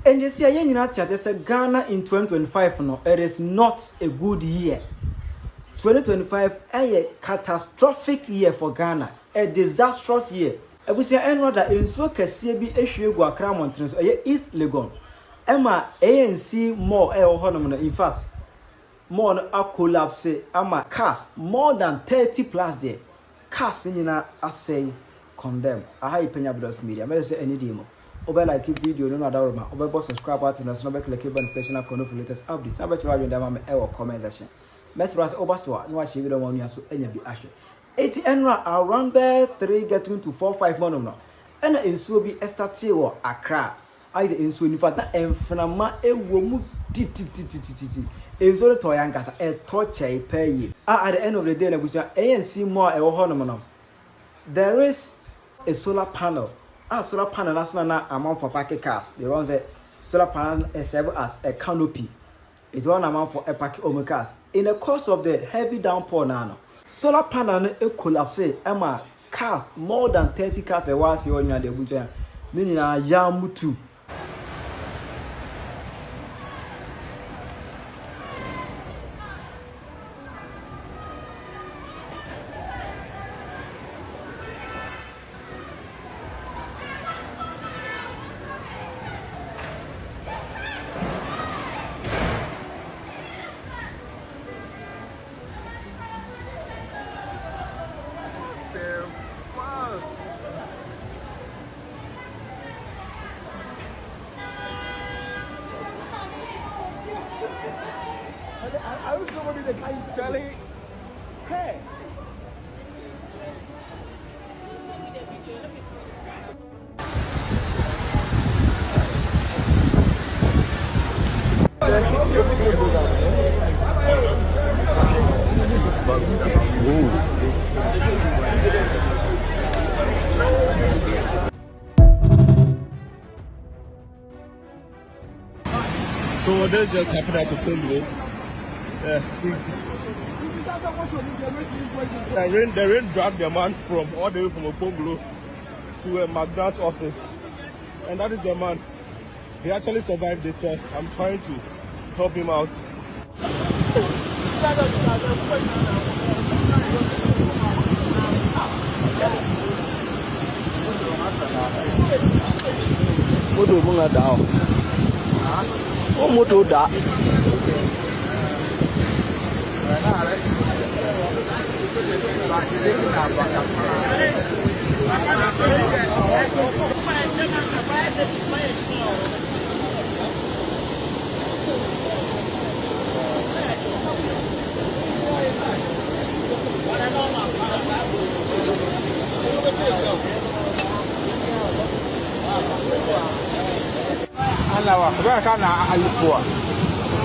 And you see, Ghana in 2025, no, it is not a good year. 2025 a catastrophic year for Ghana, a disastrous year. I will say, and rather in so Kasibi issue go Accra Mountains, East Legon. Emma A&C Mall, in fact, more than a collapse, Emma cars more than 30 plus there. Cars in I say condemn. I high Penyah block media. I may say any demo. Over like video, no matter what. Over subscribe button, and click the notification icon for latest updates. I bet you are in the comment section. Mess over so no I video one year so any be action. 80 around there 3 getting to 4-5 months now. And in so be estate or Accra. I say in so in fact that enframa e wo mu titi. In so the toyankasa a torture pay. At the end of the day we say A&C Mall e wo hono no. There is a solar panel. Solar panel national amount for parking cars. They want say solar panel serve as a canopy. It's one amount for a pack of cars. In the course of the heavy downpour now, solar panel collapse. Emma cars more than 30 cars a was here on the butcher. Nina Yamutu. I was somebody that guys Charlie. Hey. So this just happened at the Penyah. The rain dragged the man from all the way from a bungalow to a McDonald's office, and that is the man. He actually survived it. I'm trying to help him out.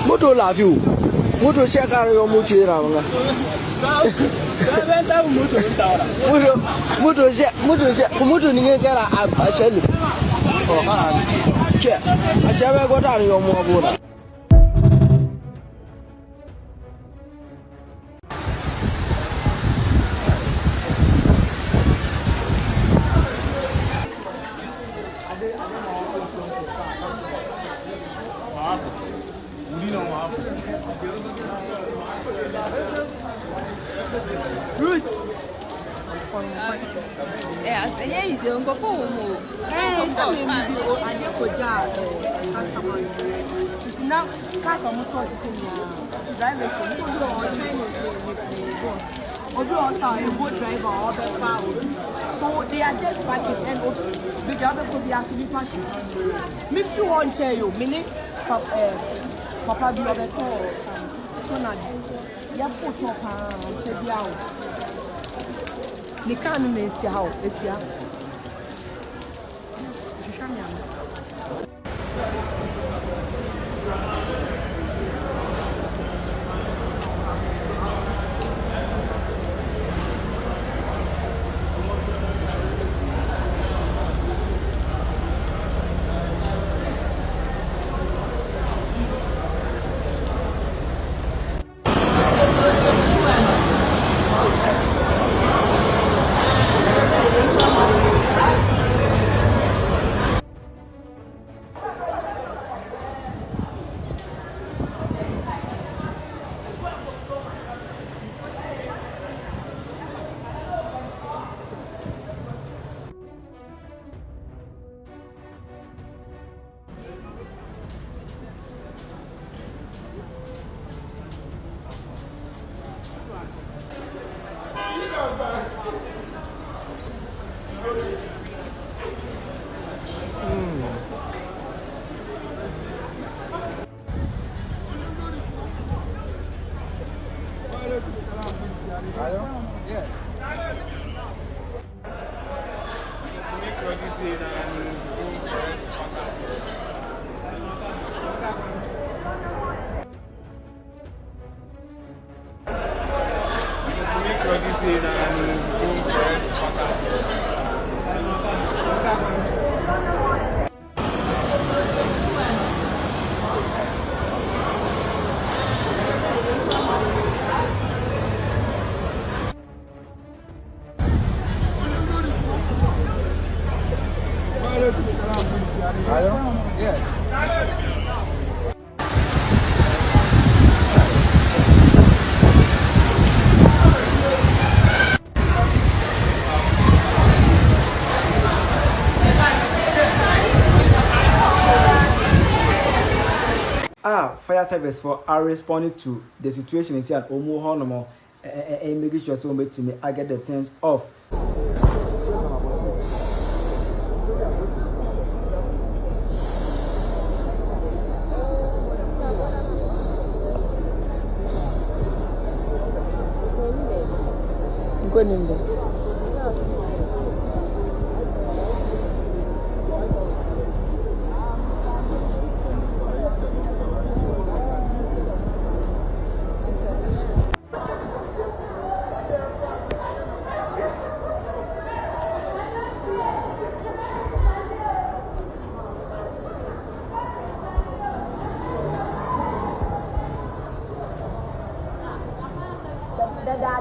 Moto love you. Moto check out your motor. Moto ninge kera ashelu. Che, ashabe go down your mobile. Roots. Yes, and yeah, he's going to go home. I did go down. It's now cast on motors in drivers. A boat driver or the power. So they are just parking and the driver could be actually flashing. Me few on chair you, minute Papa be over to some. Ya put up and check you out. Ni can't miss how it's ya. Yeah. Fire service for are responding to the situation is here at Omo Honomo and making sure so much to me I get the things off. Go nimbe.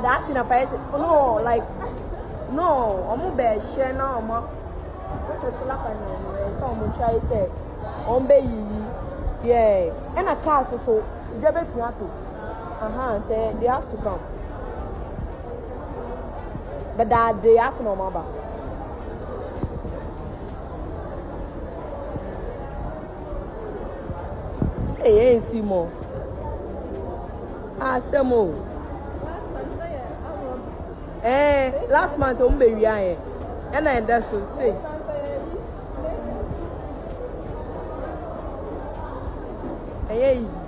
That's in a face. No, like no. I'm be share now. This is slap and so I'm try say. Yeah. And a car so jabet to. Say they have to come. But that they have no mama. Hey, A&C Mall. Asemo. Last month on baby and I that's what say. Easy.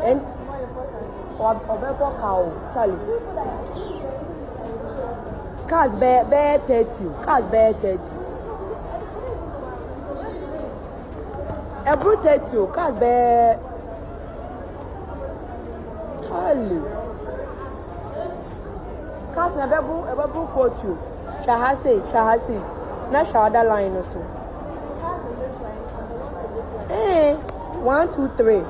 And Charlie. Cars bear 30. Cars bear 30. A brute 30. Cars bear Charlie. Cars never 40. Shahasi. Na shawada line also. 1, 2, 3.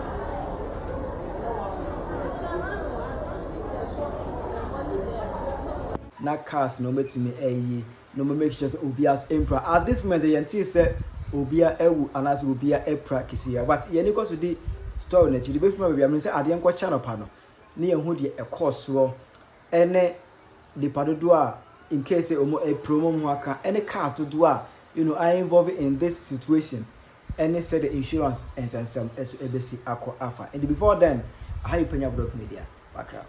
Na cars no metimi no make sure say obia's emperor at this moment the yenti say obia ewu anas obia epra kisia but yeni ko so di store na chiri be fuma bia me say ade enko channel pa no ne yehu de ekoso ene de padodo a in case omo a promo mu aka any cars to do are involved in this situation any said the insurance and some ebesi akọ afa and before then I Penyah media Accra.